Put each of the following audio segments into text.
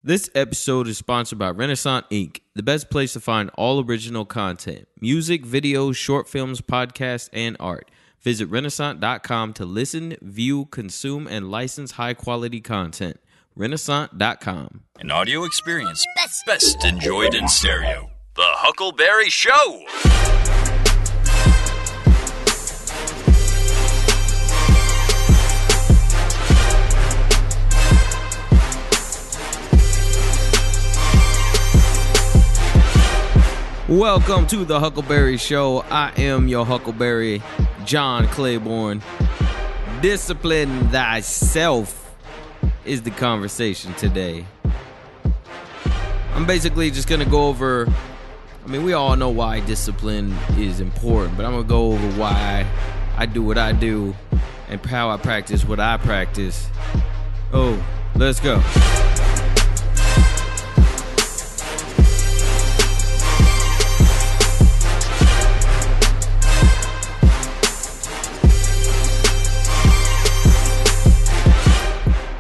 This episode is sponsored by Renaissance Inc., the best place to find all original content, music, videos, short films, podcasts, and art. Visit Renaissance.com to listen, view, consume, and license high-quality content. Renaissance.com. An audio experience best enjoyed in stereo. The Huckleberry Show! Welcome to the Huckleberry Show. I am your Huckleberry, John Claborn. Discipline thyself is the conversation today. I'm basically just going to go over, we all know why discipline is important, but I'm going to go over why I do what I do and how I practice what I practice. Oh, let's go.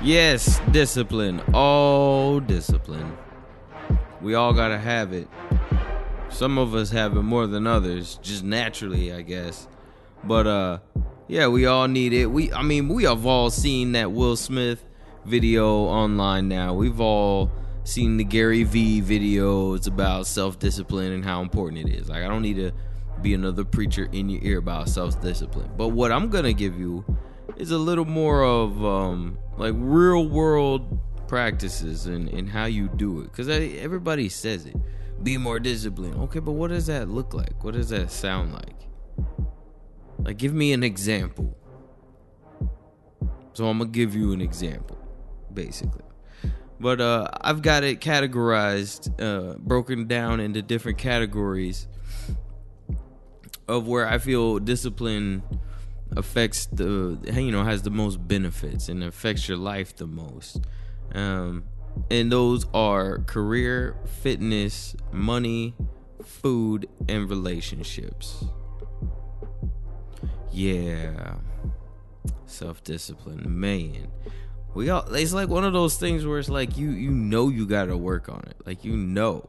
Yes, discipline. Oh, discipline. We all gotta have it. Some of us have it more than others, just naturally, I guess. But yeah, we all need it. We have all seen that Will Smith video online now. We've all seen the Gary V videos about self-discipline and how important it is. Like, I don't need to be another preacher in your ear about self-discipline. But what I'm gonna give you is a little more of like real world practices and how you do it, because everybody says it, be more disciplined. Okay, but what does that look like? What does that sound like give me an example. So I'm gonna give you an example basically, but I've got it categorized, broken down into different categories of where I feel discipline affects has the most benefits and affects your life the most, and those are career, fitness, money, food, and relationships. Yeah, self-discipline, man. It's like one of those things where it's like you gotta work on it. Like you know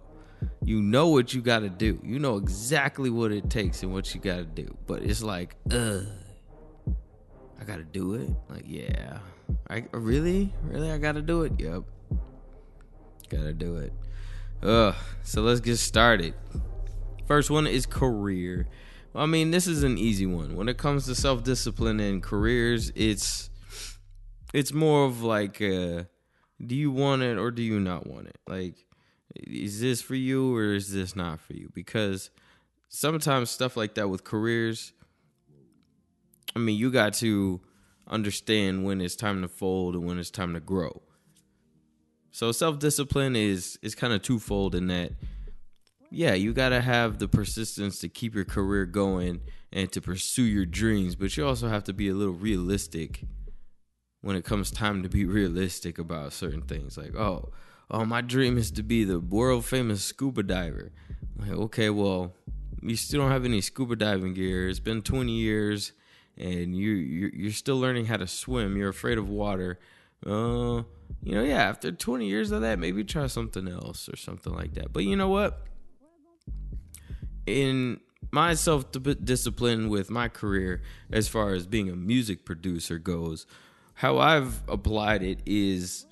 what you gotta do. You know exactly what it takes and what you gotta do. But it's like, I gotta do it? Like, yeah. I gotta do it? Yep. Gotta do it. So let's get started. First one is career. This is an easy one. When it comes to self-discipline and careers, it's more of like, do you want it or do you not want it? Like, is this for you or is this not for you? Because sometimes stuff like that with careers, you got to understand when it's time to fold and when it's time to grow. So self-discipline is kind of twofold in that, yeah, you got to have the persistence to keep your career going and to pursue your dreams, but you also have to be a little realistic when it comes time to be realistic about certain things. Like, oh, my dream is to be the world famous scuba diver. Like, okay, well, you still don't have any scuba diving gear. It's been 20 years. And you're still learning how to swim. You're afraid of water. After 20 years of that, maybe try something else or something like that. But you know what? In my self-discipline with my career, as far as being a music producer goes, how I've applied it is,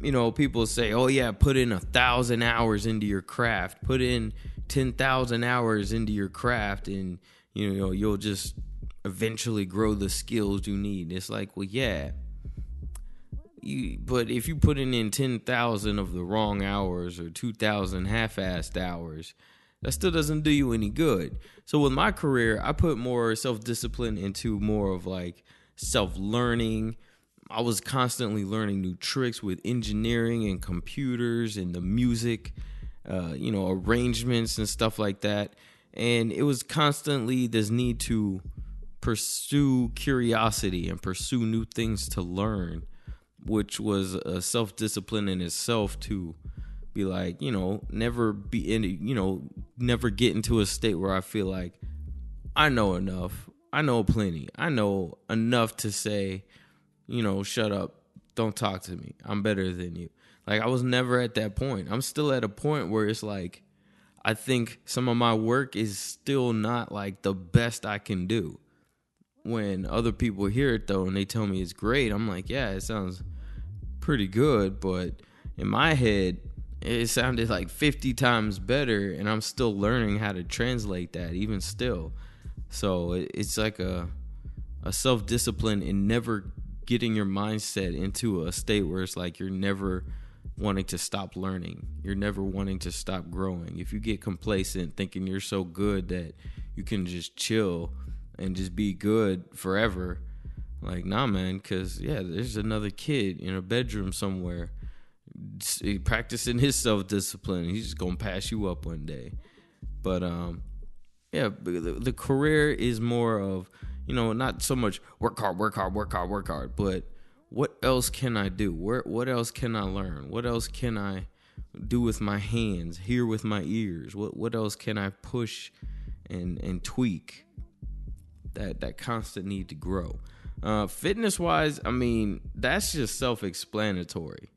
people say, oh yeah, put in 1,000 hours into your craft. Put in 10,000 hours into your craft and, you'll just eventually grow the skills you need. It's like, well, yeah, but if you put in 10,000 of the wrong hours or 2,000 half-assed hours, that still doesn't do you any good. So with my career, I put more self-discipline into more of like self-learning. I was constantly learning new tricks with engineering and computers and the music, arrangements and stuff like that. And it was constantly this need to pursue curiosity and pursue new things to learn, which was a self-discipline in itself to be like, never get into a state where I feel like I know enough. I know plenty. I know enough to say, shut up. Don't talk to me. I'm better than you. Like, I was never at that point. I'm still at a point where it's like, I think some of my work is still not like the best I can do. When other people hear it though and they tell me it's great, I'm like, yeah, it sounds pretty good, but in my head it sounded like 50 times better, and I'm still learning how to translate that even still. So it's like a self-discipline in never getting your mindset into a state where it's like you're never wanting to stop learning. You're never wanting to stop growing. If you get complacent thinking you're so good that you can just chill and just be good forever, like, nah, man, because, yeah, there's another kid in a bedroom somewhere practicing his self-discipline. He's just going to pass you up one day. But, yeah, the career is more of, not so much work hard, but what else can I do? What else can I learn? What else can I do with my hands, hear with my ears? What else can I push and tweak? That constant need to grow. Fitness-wise, I mean, that's just self-explanatory.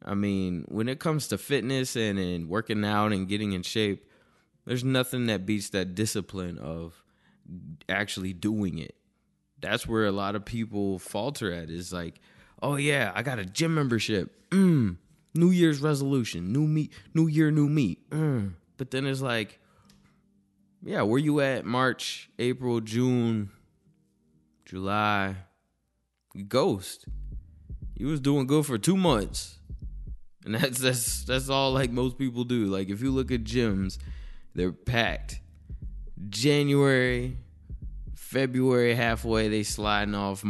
I mean, when it comes to fitness and working out and getting in shape, there's nothing that beats that discipline of actually doing it. That's where a lot of people falter at, is like, oh yeah, I got a gym membership. New Year's resolution, new year, new me. But then it's like, yeah, where you at March, April, June, July? You ghost. You was doing good for 2 months. And that's all like most people do. Like, if you look at gyms, they're packed. January, February, halfway, they sliding off.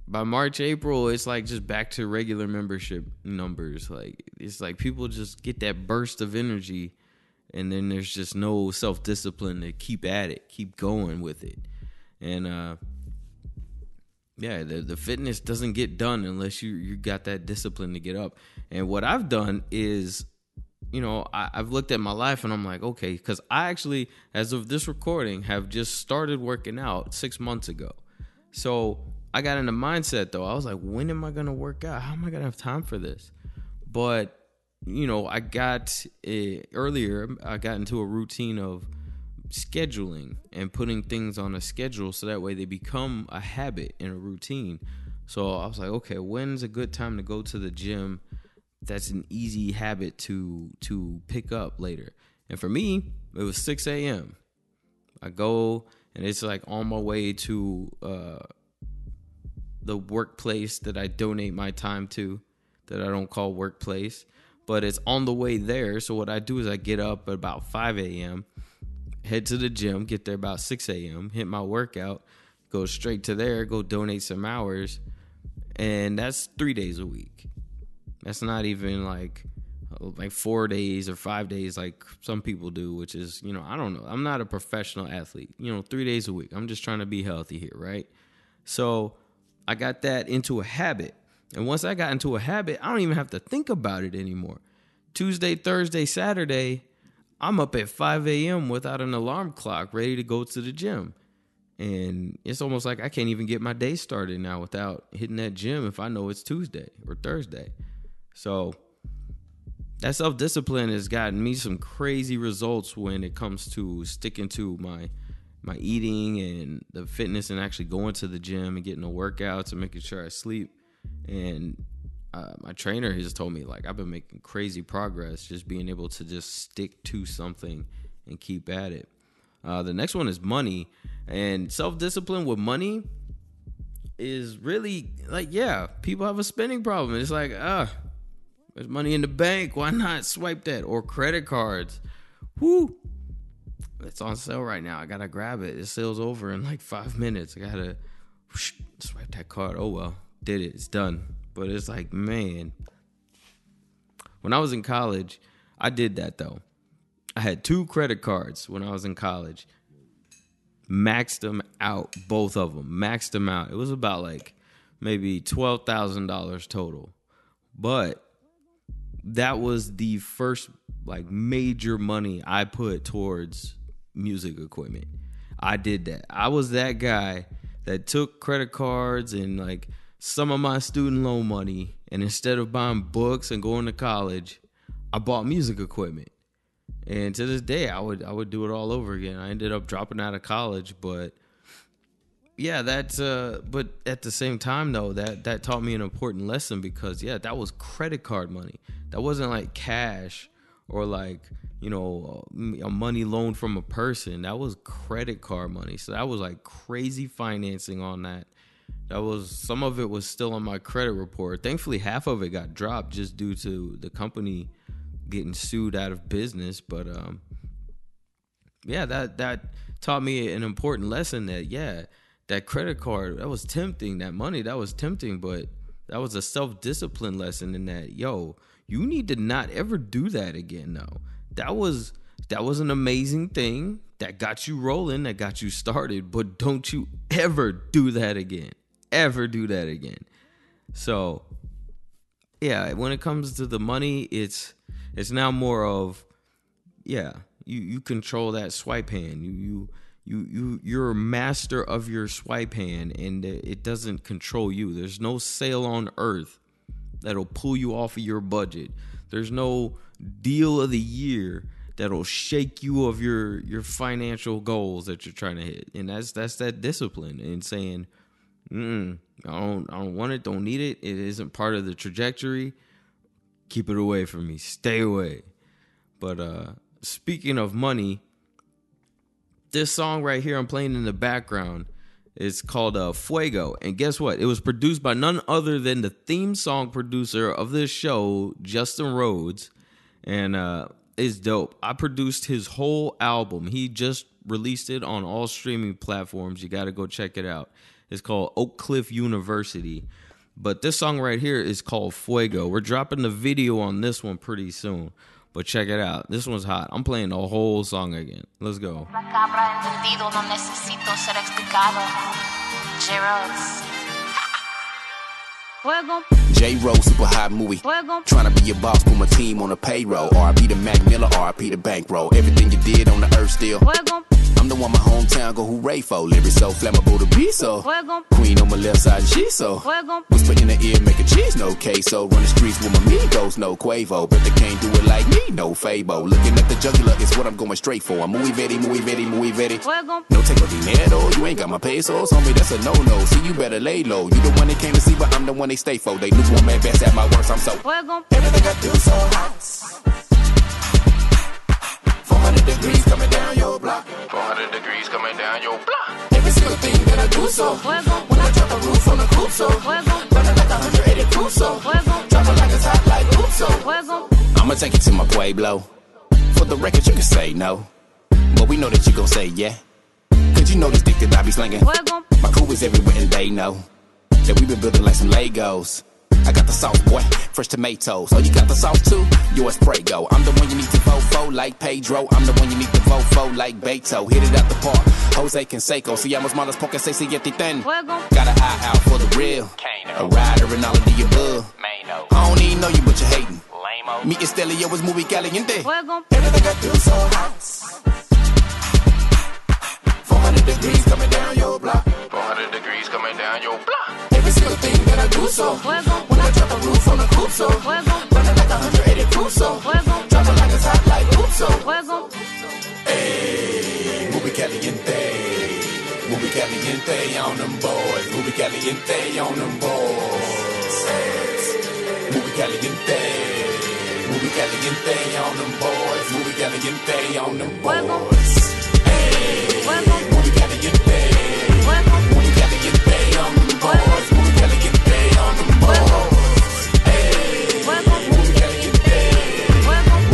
By March, April, it's like just back to regular membership numbers. Like, it's like people just get that burst of energy, and then there's just no self-discipline to keep at it, keep going with it. And yeah, the fitness doesn't get done unless you got that discipline to get up. And what I've done is, I've looked at my life and I'm like, okay, because I actually, as of this recording, have just started working out 6 months ago. So I got in the mindset, though. I was like, when am I going to work out? How am I going to have time for this? But, I got earlier, I got into a routine of scheduling and putting things on a schedule so that way they become a habit and a routine. So I was like, okay, when's a good time to go to the gym? That's an easy habit to pick up later. And for me, it was 6 a.m. I go, and it's like on my way to the workplace that I donate my time to, that I don't call workplace, but it's on the way there. So what I do is I get up at about 5 a.m., head to the gym, get there about 6 a.m., hit my workout, go straight to there, go donate some hours, and that's 3 days a week. That's not even like 4 days or 5 days like some people do, which is, I don't know. I'm not a professional athlete. 3 days a week. I'm just trying to be healthy here, right? So I got that into a habit. And once I got into a habit, I don't even have to think about it anymore. Tuesday, Thursday, Saturday, I'm up at 5 a.m. without an alarm clock, ready to go to the gym. And it's almost like I can't even get my day started now without hitting that gym if I know it's Tuesday or Thursday. So that self-discipline has gotten me some crazy results when it comes to sticking to my eating and the fitness and actually going to the gym and getting the workouts and making sure I sleep. And my trainer has told me, like, I've been making crazy progress just being able to just stick to something and keep at it. The next one is money. And self-discipline with money is really like, yeah, people have a spending problem. It's like, there's money in the bank. Why not swipe that? Or credit cards. Whoo. It's on sale right now. I got to grab it. It sale's over in like 5 minutes. I got to swipe that card. Oh, well, did it. It's done. But it's like, man, when I was in college, I did that, though. I had 2 credit cards when I was in college. Maxed them out, both of them. Maxed them out. It was about like maybe $12,000 total. But that was the first like major money I put towards music equipment. I did that. I was that guy that took credit cards and like some of my student loan money, and instead of buying books and going to college, I bought music equipment. And to this day, I would do it all over again. I ended up dropping out of college, but yeah, but at the same time though, that taught me an important lesson, because that was credit card money. That wasn't like cash or like, you know, a money loan from a person. That was credit card money. So that was like crazy financing on that. Some of it was still on my credit report. Thankfully, half of it got dropped just due to the company getting sued out of business. But that taught me an important lesson that credit card, that was tempting. That money, that was tempting, but that was a self-discipline lesson in that, you need to not ever do that again. No, that was an amazing thing that got you rolling, that got you started, but don't you ever do that again. Ever do that again. So, when it comes to the money, it's now more of, you control that swipe hand. You're a master of your swipe hand, and it doesn't control you. There's no sale on earth that'll pull you off of your budget. There's no deal of the year that'll shake you of your financial goals that you're trying to hit. And that's that discipline and saying, I don't want it, don't need it. It isn't part of the trajectory. Keep it away from me. Stay away. But speaking of money, this song right here I'm playing in the background is called Fuego. And guess what? It was produced by none other than the theme song producer of this show, Justin Rhodes. And it's dope. I produced his whole album. He just released it on all streaming platforms. You got to go check it out. It's called Oak Cliff University. But this song right here is called Fuego. We're dropping the video on this one pretty soon. But check it out. This one's hot. I'm playing the whole song again. Let's go. La cabra entendido, no necesito ser explicado. J-Rose. Fuego. J-Rose, super hot movie. Fuego. Trying to be a boss, put my team on a payroll. RIP to Mac Miller, RIP to Bankroll. Everything you did on the earth still. Fuego. I'm the one my hometown go hooray for. Lyrics so flammable to be so. Fuego. Queen on my left side, she so. Fuego. Whisper in the ear, make a cheese, no queso. Run the streets with my amigos, no Quavo. But they can't do it like me, no Fabo. Looking at the jugular is what I'm going straight for. I'm muy very, muy very, muy very. Fuego. No take no dinero, you ain't got my pesos. Homie, that's a no-no, so you better lay low. You the one they came to see, but I'm the one they stay for. They lose one man best at my worst, I'm so. Fuego. Everything I do so hot. 400 degrees coming down your block. 400 degrees coming down your block. Every single thing that I do so. Fuego. When I drop a roof on the coupe so. Fuego. Running like 180 proof so. Fuego. Dropping like it's hot like hoop so. Fuego. I'ma take you to my Pueblo. For the record you can say no, but we know that you gon' say yeah. Cause you know this dick that I be slinging. Fuego. My crew is everywhere and they know that we been building like some Legos. I got the sauce, boy, fresh tomatoes. Oh, you got the sauce too? Yours Prego. I'm the one you need to vote for like Pedro. I'm the one you need to vote for like Beto. Hit it out the park, Jose Canseco. Seamos malos porque se sigue ten. Got an eye out for the real. A rider and all of the above. I don't even know you, but you're hating. Me and Stelio is muy caliente. Everything I do so hot. 400 degrees coming down your block. 400 degrees coming down your block. Every single thing that I do so. When I drop a roof on the coupe so. Running like 180 proof so. Dropping like it's hot like hoop so. Hey, muy caliente. Muy caliente on them boys. Muy caliente on them boys. Muy caliente. Muy caliente on them boys. Muy caliente on them boys. Hey, muy caliente. Muy caliente on them boys. Muy caliente on them boys. Hey, muy caliente.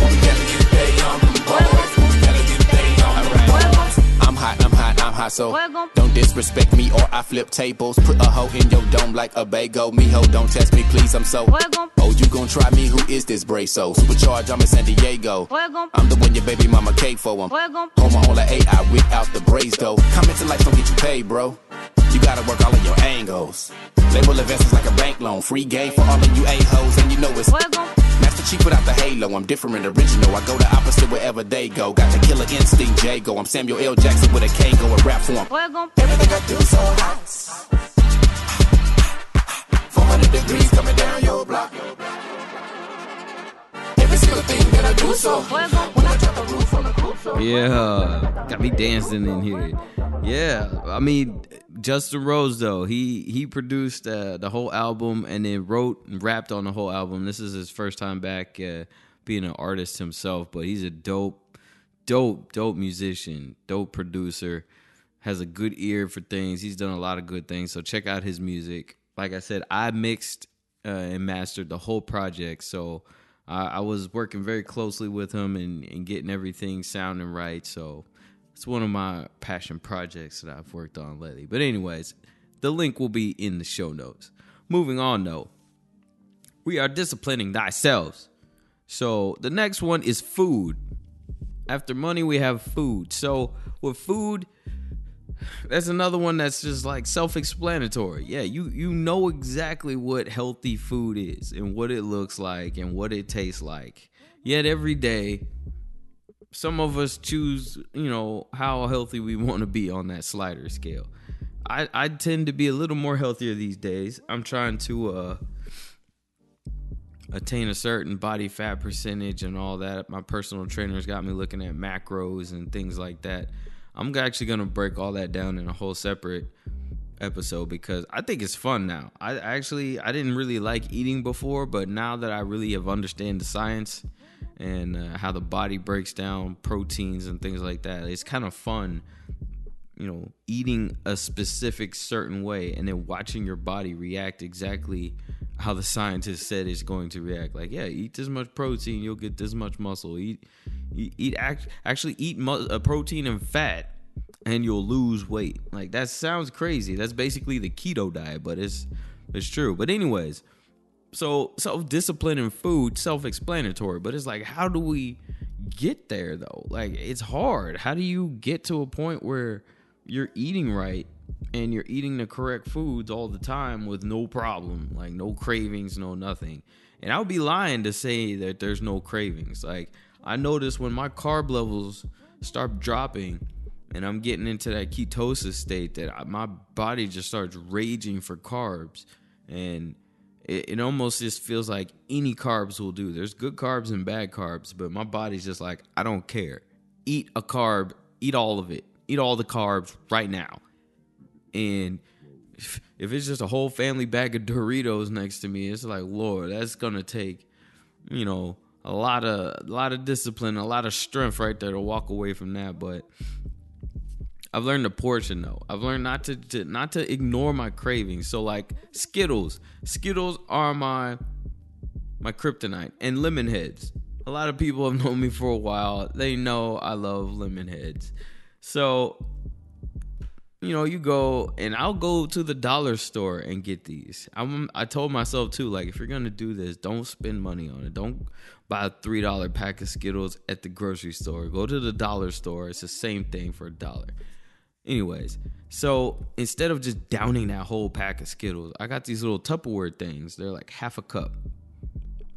Muy caliente on them boys. Muy caliente on them boys. I'm hot, so don't disrespect me or I flip tables. Put a hoe in your dome like a bago. Mijo, don't test me, please, I'm so. Oh, you gon' try me? Who is this braso? Supercharged, I'm in San Diego. I'm the one your baby mama cake for him. Home on the AI without the braids though. Comments life don't get you paid, bro. You gotta work all of your angles. Label investors like a bank loan. Free game for all of you A-hoes, and you know it's Master Chief without the halo. I'm different, original. I go the opposite wherever they go. Got the killer instinct, Jago. I'm Samuel L. Jackson with a K, go and rap for him. Everything I do so hot. 100 degrees coming down your block. Every single thing that I do so. When I drop the roof on the coupe, so. Yeah, got me dancing in here. Yeah, I mean, Justin Rose, though, he produced the whole album and then wrote and rapped on the whole album. This is his first time back being an artist himself, but he's a dope musician, dope producer, has a good ear for things. He's done a lot of good things, so check out his music. Like I said, I mixed and mastered the whole project, so I was working very closely with him and getting everything sounding right, so it's one of my passion projects that I've worked on lately. But anyways, the link will be in the show notes. Moving on, though, we are disciplining thyself. So the next one is food. After money, we have food. So with food, that's another one that's just like self-explanatory. Yeah, you know exactly what healthy food is and what it looks like and what it tastes like. Yet every day, some of us choose, how healthy we want to be on that slider scale. I tend to be a little more healthier these days. I'm trying to attain a certain body fat percentage and all that. My personal trainers got me looking at macros and things like that. I'm actually going to break all that down in a whole separate episode because I think it's fun now. I didn't really like eating before, but now that I really have understand the science and how the body breaks down proteins and things like that, it's kind of fun, eating a specific certain way and then watching your body react exactly how the scientist said it's going to react. Like, yeah, eat this much protein, you'll get this much muscle. Eat protein and fat, and you'll lose weight. Like, that sounds crazy. That's basically the keto diet, but it's true. But anyways, so self-discipline in food, self-explanatory. But it's like, how do we get there, though? Like, it's hard. How do you get to a point where you're eating right and you're eating the correct foods all the time with no problem, like no cravings, no nothing? And I would be lying to say that there's no cravings. Like, I notice when my carb levels start dropping and I'm getting into that ketosis state that my body just starts raging for carbs, and it almost just feels like any carbs will do. There's good carbs and bad carbs, but my body's just like, I don't care. Eat a carb, eat all of it. Eat all the carbs right now. And if it's just a whole family bag of Doritos next to me, it's like, Lord, that's going to take, a lot of discipline, a lot of strength right there to walk away from that. But I've learned to portion, though. I've learned not to ignore my cravings. So like Skittles are my kryptonite, and lemon heads. A lot of people have known me for a while. They know I love lemon heads. So, you go, and I'll go to the dollar store and get these. I told myself, too, like, if you're going to do this, don't spend money on it. Don't buy a $3 pack of Skittles at the grocery store. Go to the dollar store. It's the same thing for $1. Anyways, so instead of just downing that whole pack of Skittles, I got these little Tupperware things. They're like half a cup.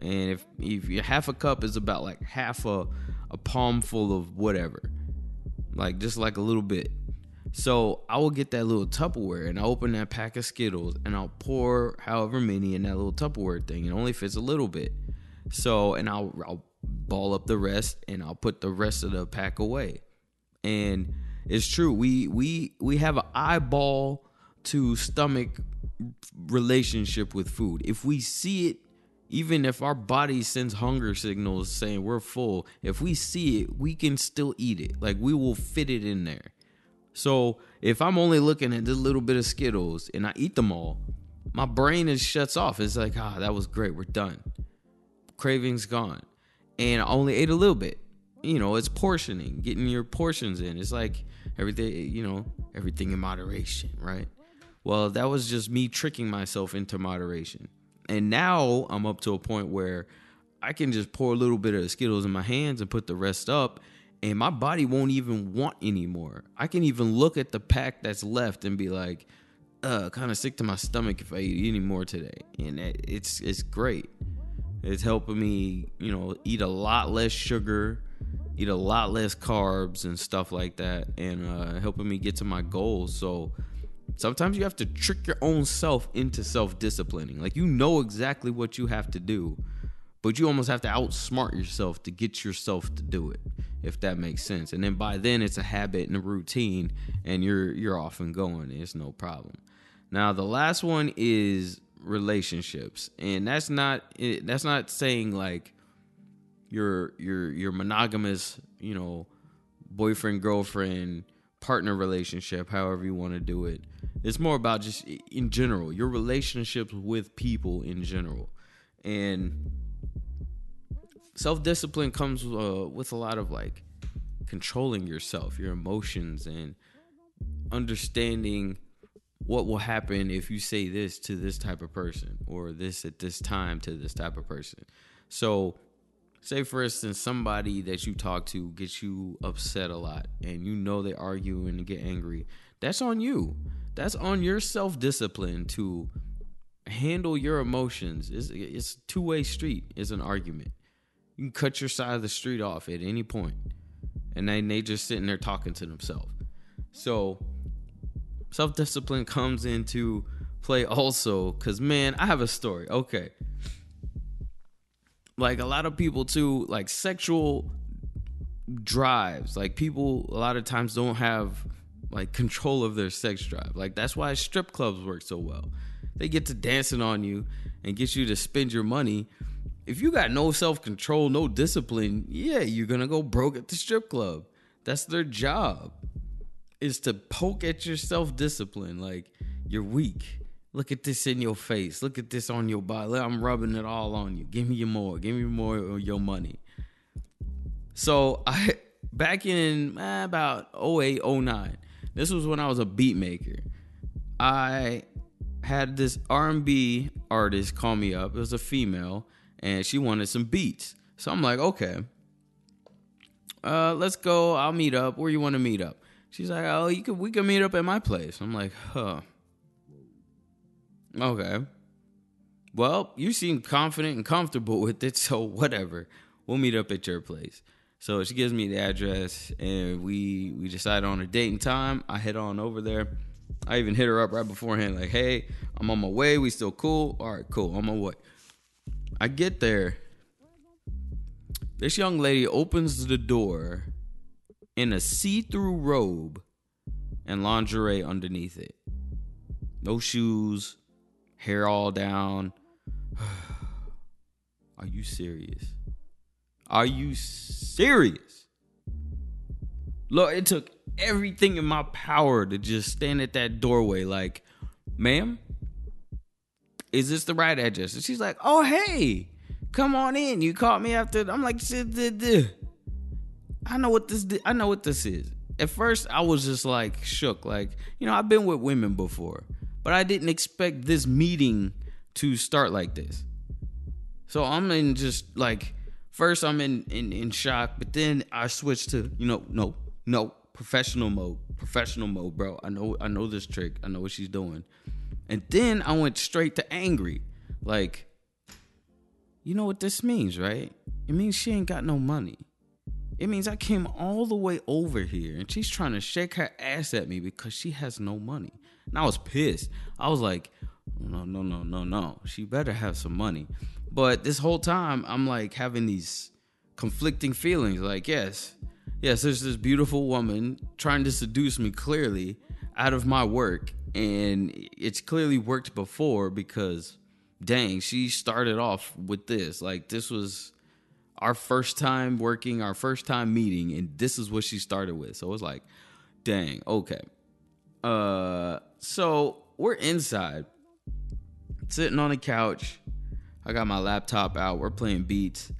And if your half a cup is about like half a palm full of whatever, like just like a little bit. So I will get that little Tupperware and I open that pack of Skittles and I'll pour however many in that little Tupperware thing. It only fits a little bit. So, and I'll ball up the rest and I'll put the rest of the pack away. And it's true. We have an eyeball to stomach relationship with food. If we see it, even if our body sends hunger signals saying we're full, if we see it, we can still eat it. Like, we will fit it in there. So if I'm only looking at this little bit of Skittles and I eat them all, my brain shuts off. It's like, that was great. We're done. Craving's gone. And I only ate a little bit. It's portioning, getting your portions in. It's like everything, everything in moderation, right? Well, that was just me tricking myself into moderation. And now I'm up to a point where I can just pour a little bit of Skittles in my hands and put the rest up, and my body won't even want anymore. I can even look at the pack that's left and be like, kind of sick to my stomach if I eat any more today. And it's great. It's helping me, eat a lot less sugar, eat a lot less carbs and stuff like that, and helping me get to my goals. So Sometimes you have to trick your own self into self-disciplining. Like, you know exactly what you have to do, but you almost have to outsmart yourself to get yourself to do it, if that makes sense. And then by then it's a habit and a routine, and you're off and going. It's no problem. Now, the last one is relationships, and that's not saying like your monogamous, boyfriend, girlfriend, partner relationship, however you want to do it. It's more about just in general, your relationships with people in general. And self-discipline comes with a lot of like controlling yourself, your emotions, and understanding what will happen if you say this to this type of person, or this at this time to this type of person. So say, for instance, somebody that you talk to gets you upset a lot, and they argue and get angry. That's on you. That's on your self-discipline to handle your emotions. It's a two-way street. It's an argument. You can cut your side of the street off at any point, and then they just sitting there talking to themselves. So self-discipline comes into play also, because, man, I have a story. Okay. Like, a lot of people too, like sexual drives, like people a lot of times don't have like control of their sex drive. Like, that's why strip clubs work so well. They get to dancing on you and get you to spend your money. If you got no self-control, no discipline, yeah, you're going to go broke at the strip club. That's their job, is to poke at your self-discipline. Like, you're weak. Look at this in your face. Look at this on your body. I'm rubbing it all on you. Give me more. Give me more of your money. So back in about 08, 09, this was when I was a beat maker. I had this R&B artist call me up. It was a female, and she wanted some beats. So I'm like, okay, let's go. I'll meet up. Where you want to meet up? She's like, oh, we can meet up at my place. I'm like, huh. Okay. Well, you seem confident and comfortable with it, so whatever. We'll meet up at your place. So she gives me the address, and we decide on a date and time. I head on over there. I even hit her up right beforehand, like, hey, I'm on my way. We still cool? All right, cool. On my way. I get there. This young lady opens the door in a see-through robe and lingerie underneath it. No shoes. Hair all down. Are you serious? Are you serious? Look, it took everything in my power to just stand at that doorway like, ma'am, is this the right address? And she's like, oh, hey, come on in. You caught me after. I'm like, I know what this is. At first, I was just like shook. Like, I've been with women before, but I didn't expect this meeting to start like this. So I'm in just like, first I'm in shock, but then I switched to, no, professional mode, bro. I know this trick. I know what she's doing. And then I went straight to angry. Like, you know what this means, right? It means she ain't got no money. It means I came all the way over here and she's trying to shake her ass at me because she has no money. And I was pissed. I was like, no. She better have some money. But this whole time, I'm like having these conflicting feelings. Like, yes, there's this beautiful woman trying to seduce me clearly out of my work. And it's clearly worked before because, dang, she started off with this. Like, this was our first time working, our first time meeting, and this is what she started with. So it was like, dang, okay. So we're inside, sitting on the couch. I got my laptop out. We're playing beats.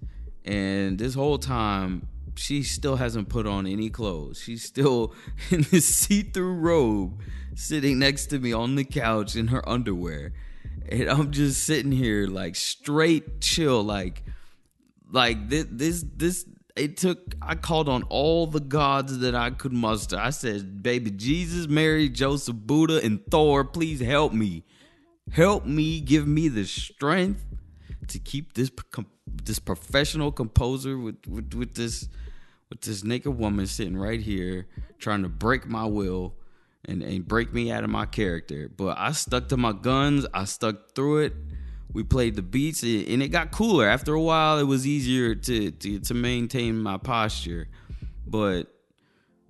And this whole time, she still hasn't put on any clothes. She's still in this see-through robe, sitting next to me on the couch in her underwear. And I'm just sitting here like straight chill, like this. I called on all the gods that I could muster. I said, baby Jesus, Mary, Joseph, Buddha, and Thor, please help me. Help me, give me the strength to keep this professional composer with this naked woman sitting right here trying to break my will and break me out of my character. But I stuck to my guns. I stuck through it. We played the beats, and it got cooler. After a while, it was easier to maintain my posture. But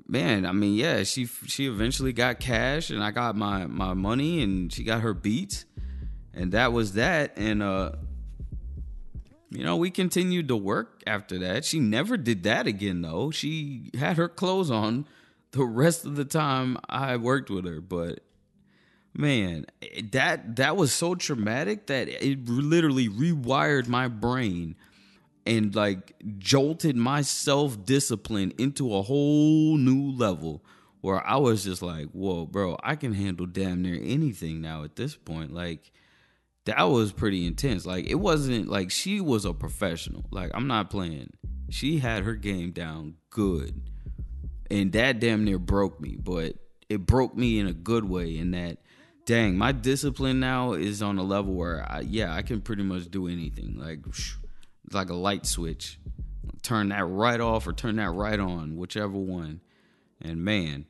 man, I mean, yeah, she eventually got cash, and I got my money, and she got her beats, and that was that. And we continued to work after that. She never did that again, though. She had her clothes on the rest of the time I worked with her, but man, that was so traumatic that it literally rewired my brain and like jolted my self-discipline into a whole new level where I was just like, whoa, bro, I can handle damn near anything now at this point. Like, that was pretty intense. Like, it wasn't like she was a professional. Like, I'm not playing. She had her game down good. And that damn near broke me, but it broke me in a good way in that, dang, my discipline now is on a level where, I can pretty much do anything. Like, it's like a light switch. Turn that right off or turn that right on, whichever one. And man,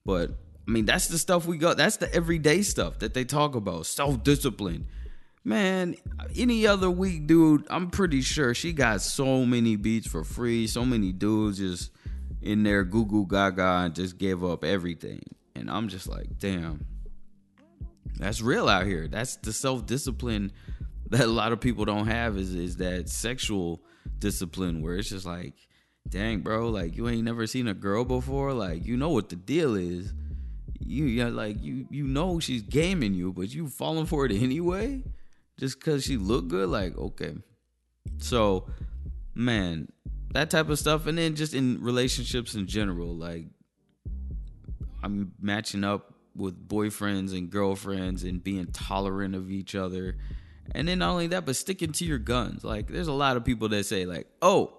but I mean, that's the stuff we got. That's the everyday stuff that they talk about. Self-discipline. Man, any other week, dude, I'm pretty sure she got so many beats for free. So many dudes just in there goo goo gaga and just gave up everything. And I'm just like, damn. That's real out here. That's the self-discipline that a lot of people don't have is that sexual discipline where it's just like, dang, bro, like you ain't never seen a girl before. Like, you know what the deal is. You know she's gaming you, but you falling for it anyway just because she look good. Like, okay. So, man, that type of stuff. And then just in relationships in general, like I'm matching up with boyfriends and girlfriends and being tolerant of each other. And then not only that, but sticking to your guns. Like, there's a lot of people that say like, oh,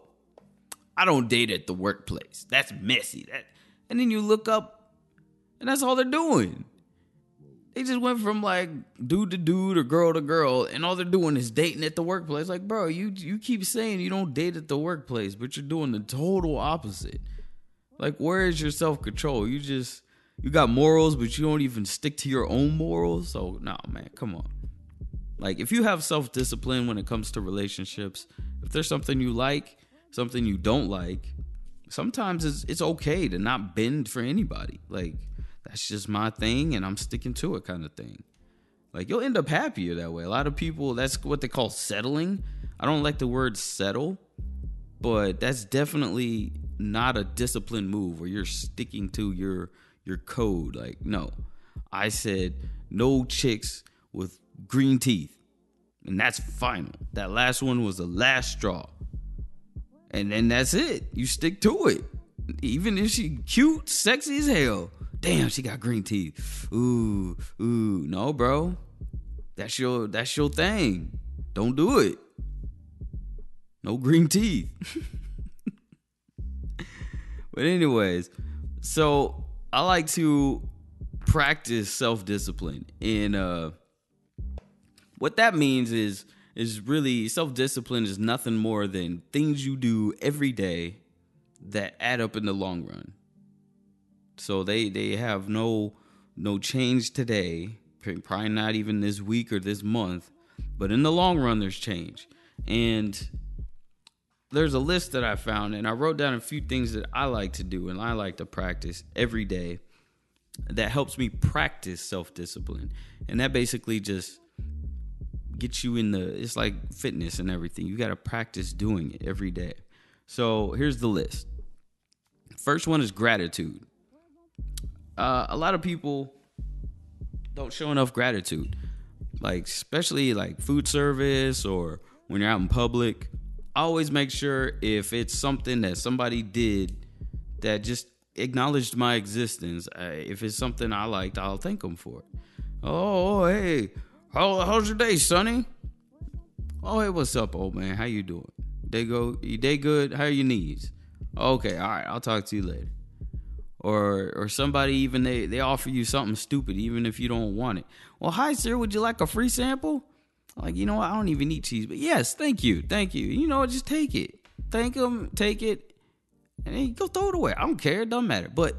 I don't date at the workplace. That's messy. And then you look up and that's all they're doing. They just went from like dude to dude or girl to girl, and all they're doing is dating at the workplace. Like, bro, you keep saying you don't date at the workplace, but you're doing the total opposite. Like, where is your self-control? You got morals, but you don't even stick to your own morals. So, no, man, come on. Like, if you have self-discipline when it comes to relationships, if there's something you like, something you don't like, sometimes it's okay to not bend for anybody. Like, that's just my thing, and I'm sticking to it kind of thing. Like, you'll end up happier that way. A lot of people, that's what they call settling. I don't like the word settle, but that's definitely not a disciplined move where you're sticking to your code. Like, no, I said no chicks with green teeth, and that's final. That last one was the last straw, and then that's it. You stick to it, even if she cute, sexy as hell. Damn, she got green teeth. Ooh, no, bro, that's your thing. Don't do it. No green teeth. But anyways, so I like to practice self-discipline. And what that means is really self-discipline is nothing more than things you do every day that add up in the long run. So they have no change today, probably not even this week or this month, but in the long run there's change. And there's a list that I found, and I wrote down a few things that I like to do and I like to practice every day that helps me practice self-discipline. And that basically just gets you it's like fitness and everything. You got to practice doing it every day. So here's the list. First one is gratitude. A lot of people don't show enough gratitude, like especially like food service or when you're out in public. I always make sure if it's something that somebody did that just acknowledged my existence, if it's something I liked, I'll thank them for it. Oh, hey, how's your day, Sonny? Oh, hey, what's up, old man? How you doing? You day good? How are your knees? Okay, all right, I'll talk to you later. Or somebody even they offer you something stupid even if you don't want it. Well, hi sir, would you like a free sample? Like, you know what, I don't even eat cheese, but yes, thank you. You know what, just take it. Thank them, take it, and then go throw it away. I don't care, it doesn't matter. But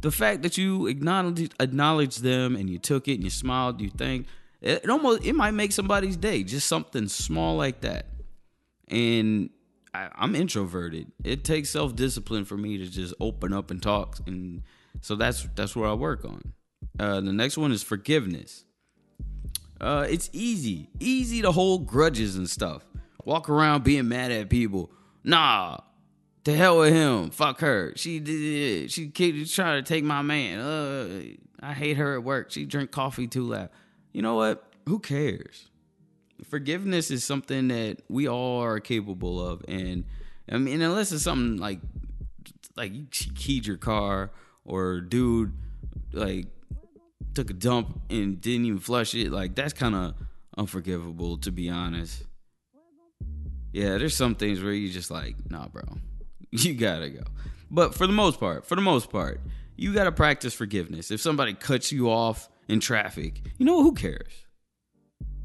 the fact that you acknowledge them and you took it and you smiled, you thanked, it might make somebody's day. Just something small like that. And I'm introverted. It takes self-discipline for me to just open up and talk, and so that's what I work on. The next one is forgiveness. It's easy to hold grudges and stuff. Walk around being mad at people. Nah, to hell with him. Fuck her. She did it. She keeps trying to take my man. I hate her at work. She drink coffee too loud. You know what? Who cares? Forgiveness is something that we all are capable of, and I mean, unless it's something like she keyed your car, or dude like took a dump and didn't even flush it, like that's kind of unforgivable, to be honest. Yeah, there's some things where you just like, nah, bro, you gotta go. But for the most part, you gotta practice forgiveness. If somebody cuts you off in traffic, you know, who cares?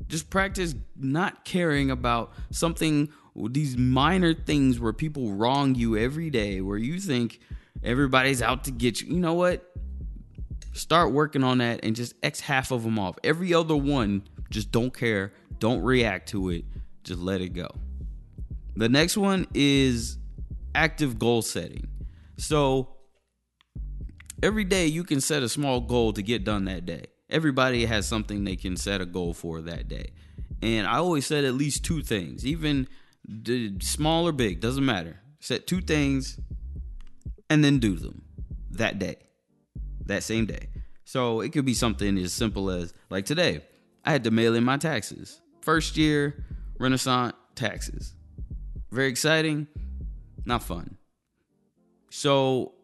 Just practice not caring about something, these minor things where people wrong you every day, where you think everybody's out to get you. You know what? Start working on that and just X half of them off. Every other one, just don't care. Don't react to it. Just let it go. The next one is active goal setting. So every day you can set a small goal to get done that day. Everybody has something they can set a goal for that day. And I always set at least 2 things, even small or big, doesn't matter. Set 2 things and then do them that day, that same day. So it could be something as simple as, like today, I had to mail in my taxes. First year, Renaissance taxes. Very exciting, not fun. So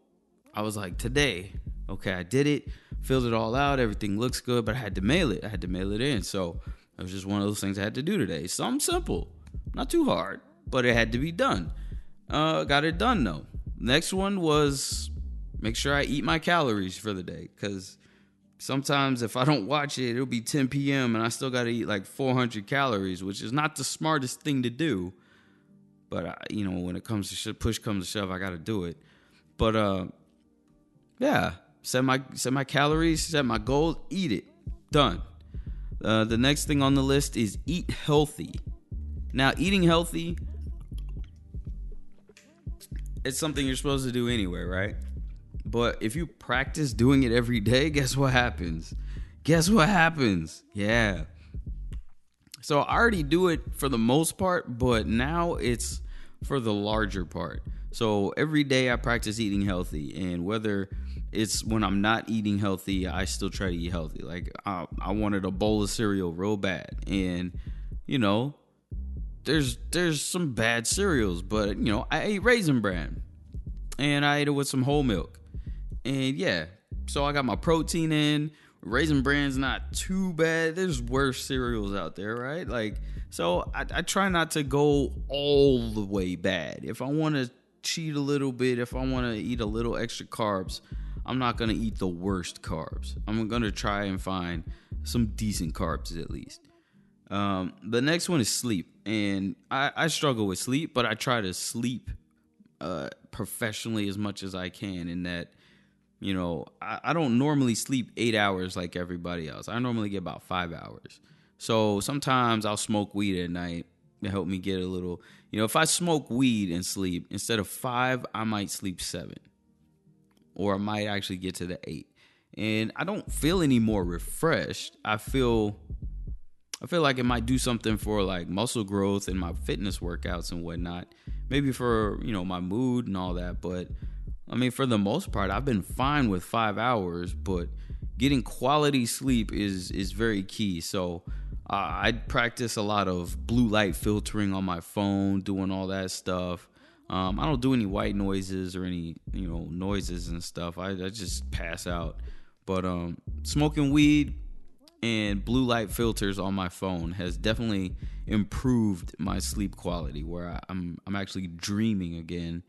I was like, today, okay, I did it. Filled it all out. Everything looks good, but I had to mail it. I had to mail it in. So it was just one of those things I had to do today. Something simple, not too hard, but it had to be done. Got it done though. Next one was make sure I eat my calories for the day, because sometimes if I don't watch it, it'll be 10 p.m. and I still got to eat like 400 calories, which is not the smartest thing to do. But when it comes to push comes to shove, I got to do it. But yeah. Set my calories, set my goals, eat it. Done. The next thing on the list is eat healthy. Now, eating healthy, it's something you're supposed to do anyway, right? But if you practice doing it every day, guess what happens? Yeah. So I already do it for the most part, but now it's for the larger part. So every day I practice eating healthy, and whether it's when I'm not eating healthy, I still try to eat healthy. Like I wanted a bowl of cereal real bad, and there's some bad cereals, but I ate Raisin Bran, and I ate it with some whole milk, and yeah, so I got my protein in. Raisin Bran's not too bad. There's worse cereals out there, right? Like, so I try not to go all the way bad. If I want to cheat a little bit, if I want to eat a little extra carbs, I'm not going to eat the worst carbs. I'm going to try and find some decent carbs at least. The next one is sleep. And I struggle with sleep, but I try to sleep professionally as much as I can, in that, I don't normally sleep 8 hours like everybody else. I normally get about 5 hours. So sometimes I'll smoke weed at night to help me get a little, if I smoke weed and sleep, instead of 5, I might sleep 7. Or I might actually get to the 8. And I don't feel any more refreshed. I feel like it might do something for like muscle growth and my fitness workouts and whatnot. Maybe for, my mood and all that. But I mean, for the most part, I've been fine with 5 hours, but getting quality sleep is very key. So I practice a lot of blue light filtering on my phone, doing all that stuff. I don't do any white noises or any, noises and stuff. I just pass out. But smoking weed and blue light filters on my phone has definitely improved my sleep quality, where I'm actually dreaming again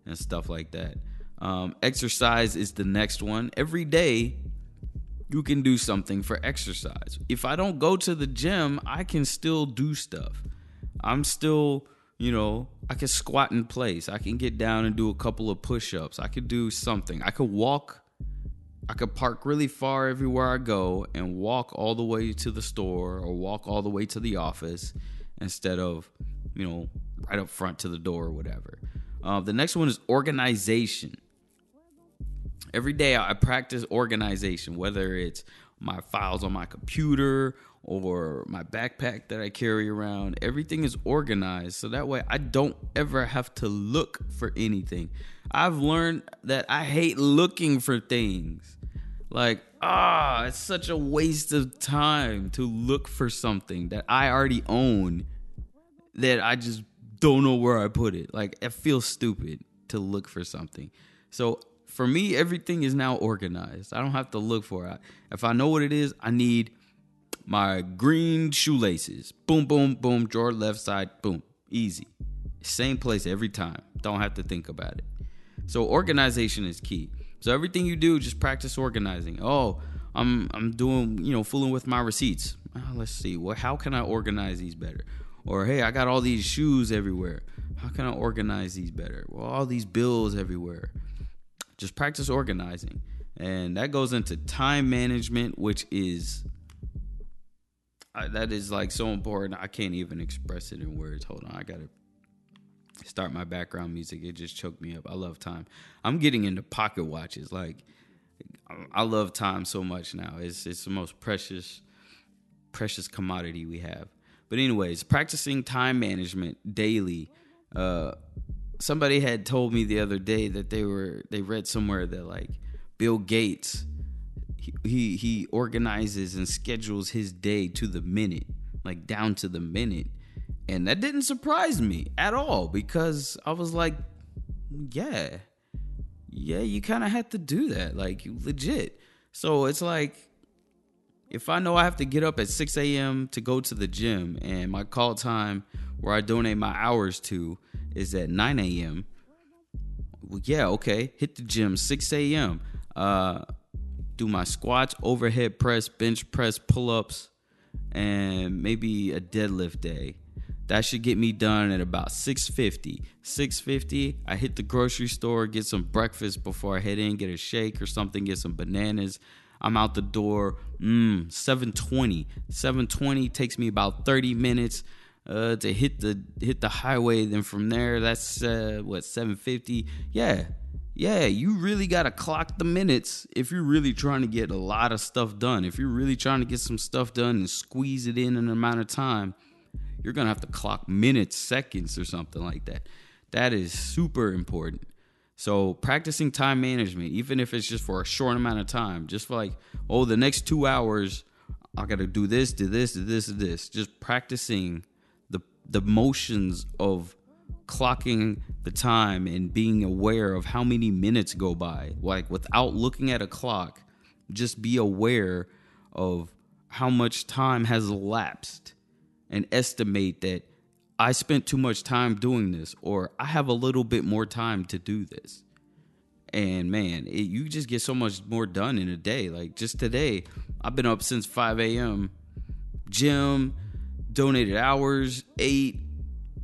and stuff like that. Exercise is the next one. Every day you can do something for exercise. If I don't go to the gym, I can still do stuff. I'm still, I can squat in place. I can get down and do a couple of push-ups. I could do something. I could walk I could park really far everywhere I go and walk all the way to the store or walk all the way to the office instead of, right up front to the door or whatever. The next one is organization. Every day I practice organization, whether it's my files on my computer or my backpack that I carry around. Everything is organized so that way I don't ever have to look for anything. I've learned that I hate looking for things. Like, it's such a waste of time to look for something that I already own that I just don't know where I put it. Like, it feels stupid to look for something. So for me, everything is now organized. I don't have to look for it. If I know what it is, I need my green shoelaces. Boom, boom, boom, drawer left side, boom. Easy. Same place every time. Don't have to think about it. So organization is key. So everything you do, just practice organizing. Oh, I'm doing, fooling with my receipts. Let's see. How can I organize these better? Or, hey, I got all these shoes everywhere. How can I organize these better? Well, all these bills everywhere. Just practice organizing. And that goes into time management, which is, that is like so important. I can't even express it in words. Hold on. I got to start my background music. It just choked me up. I love time. I'm getting into pocket watches. Like, I love time so much now. It's the most precious commodity we have. But anyways, practicing time management daily. Somebody had told me the other day that they read somewhere that like Bill Gates, he organizes and schedules his day to the minute, like down to the minute. And that didn't surprise me at all because I was like, yeah, you kind of have to do that, like legit. So it's like, if I know I have to get up at 6 a.m. to go to the gym and my call time where I donate my hours to is at 9 a.m., well, yeah, okay, hit the gym 6 a.m., do my squats, overhead press, bench press, pull-ups, and maybe a deadlift day. That should get me done at about 6:50. 6:50, I hit the grocery store, get some breakfast before I head in, get a shake or something, get some bananas. I'm out the door, 7:20. 7:20 takes me about 30 minutes to hit the highway. Then from there, that's 7:50. Yeah, you really got to clock the minutes if you're really trying to get a lot of stuff done. If you're really trying to get some stuff done and squeeze it in an amount of time, you're going to have to clock minutes, seconds, or something like that. That is super important. So practicing time management, even if it's just for a short amount of time, just for like, the next 2 hours, I got to do this, do this, do this, do this. Just practicing the motions of clocking the time and being aware of how many minutes go by. Like without looking at a clock, just be aware of how much time has elapsed and estimate that I spent too much time doing this, or I have a little bit more time to do this. And man, you just get so much more done in a day. Like just today, I've been up since 5 a.m. Gym, donated hours, ate,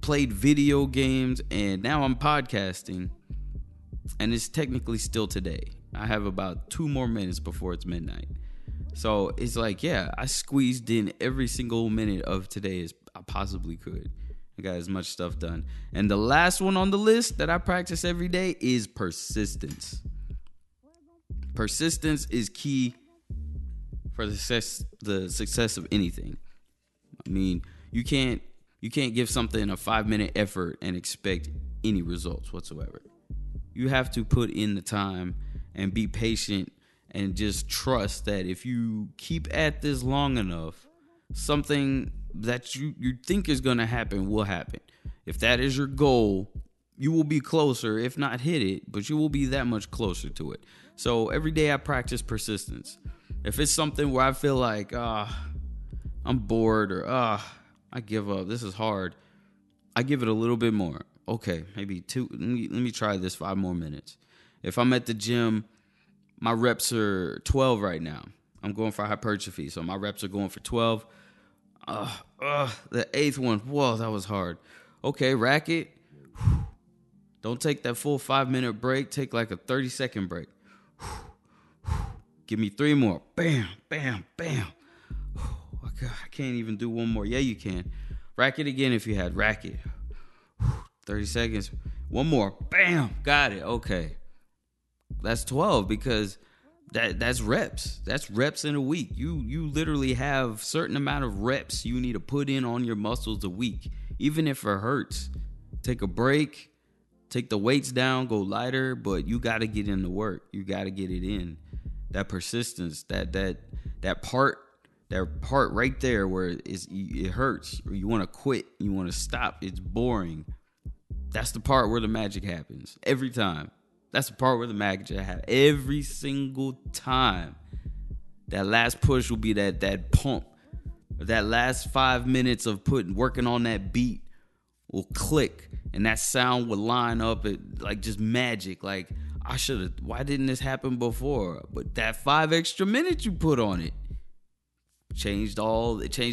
played video games, and now I'm podcasting. And it's technically still today. I have about 2 more minutes before it's midnight. So it's like, I squeezed in every single minute of today as I possibly could. I got as much stuff done. And the last one on the list that I practice every day is persistence. Persistence is key for the success of anything. I mean, you can't give something a 5-minute effort and expect any results whatsoever. You have to put in the time and be patient and just trust that if you keep at this long enough, something that you think is going to happen will happen. If that is your goal, you will be closer, if not hit it, but you will be that much closer to it. So every day I practice persistence. If it's something where I feel like, I'm bored or, I give up, this is hard, I give it a little bit more. Okay, maybe 2, let me try this 5 more minutes. If I'm at the gym, my reps are 12 right now. I'm going for hypertrophy, so my reps are going for 12. The 8th one, whoa, that was hard. Okay, rack it. Don't take that full 5-minute break. Take like a 30-second break. Give me 3 more. Bam, bam, bam. I can't even do one more. Yeah, you can. Rack it again if you had. Rack it. 30 seconds. One more. Bam. Got it. Okay. That's 12 because that's reps. That's reps in a week. You literally have certain amount of reps you need to put in on your muscles a week. Even if it hurts. Take a break. Take the weights down. Go lighter. But you got to get in the work. You got to get it in. That persistence. That part right there where it hurts, or you want to quit, you want to stop, it's boring. That's the part where the magic happens every time. That's the part where the magic happens every single time. That last push will be that pump. That last 5 minutes of working on that beat will click, and that sound will line up like just magic. Like, why didn't this happen before? But that 5 extra minutes you put on it changed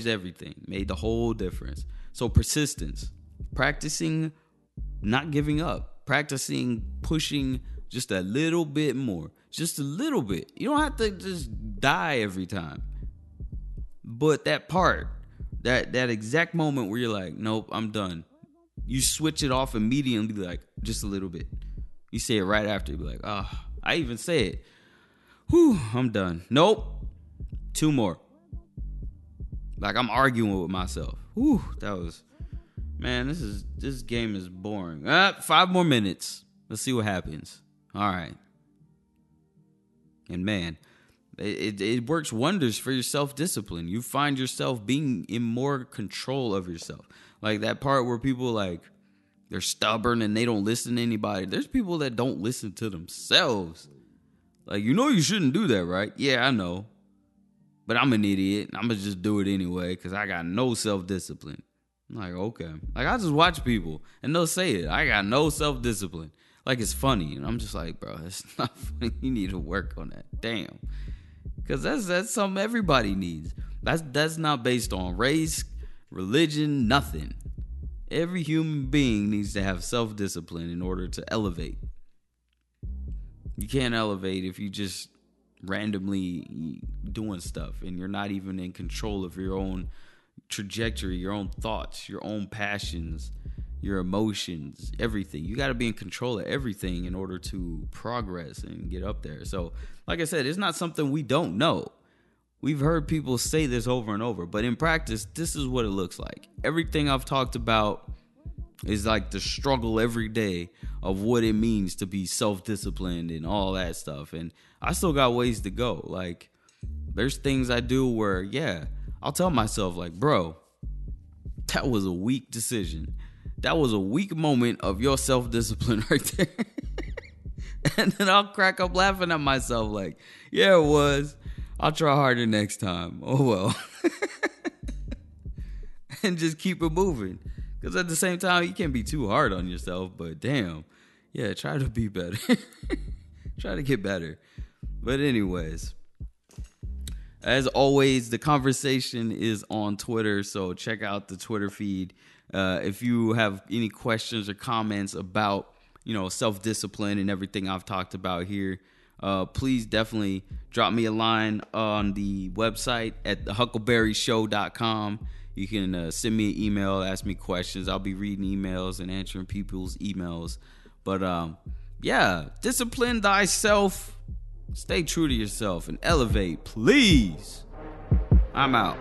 everything, made the whole difference. So persistence, practicing not giving up, practicing pushing just a little bit more, just a little bit. You don't have to just die every time, but that part, that exact moment where you're like, nope, I'm done, you switch it off immediately, like just a little bit. You say it right after, you be like, I even say it, I'm done. Nope, 2 more. Like I'm arguing with myself. This game is boring. 5 more minutes. Let's see what happens. All right. And man, it works wonders for your self-discipline. You find yourself being in more control of yourself. Like that part where people like, they're stubborn and they don't listen to anybody. There's people that don't listen to themselves. Like, you shouldn't do that, right? Yeah, I know. But I'm an idiot. I'm going to just do it anyway because I got no self-discipline. I'm like, okay. Like, I just watch people and they'll say it. I got no self-discipline. Like, it's funny. And I'm just like, bro, it's not funny. You need to work on that. Damn. Because that's something everybody needs. That's not based on race, religion, nothing. Every human being needs to have self-discipline in order to elevate. You can't elevate if you just randomly doing stuff and you're not even in control of your own trajectory, your own thoughts, your own passions, your emotions, everything. You got to be in control of everything in order to progress and get up there. So, like I said, it's not something we don't know. We've heard people say this over and over, but in practice, this is what it looks like. Everything I've talked about is like the struggle every day of what it means to be self-disciplined and all that stuff. And I still got ways to go. Like, there's things I do where, yeah, I'll tell myself, like, bro, that was a weak decision. That was a weak moment of your self-discipline right there. And then I'll crack up laughing at myself like, yeah, it was. I'll try harder next time. Oh, well. And just keep it moving. Because at the same time, you can't be too hard on yourself. But damn, yeah, try to be better. Try to get better. But anyways, as always, the conversation is on Twitter. So check out the Twitter feed. If you have any questions or comments about, self-discipline and everything I've talked about here, please definitely drop me a line on the website at thehuckleberryshow.com. You can send me an email, ask me questions. I'll be reading emails and answering people's emails. But yeah, discipline thyself. Stay true to yourself and elevate, please. I'm out.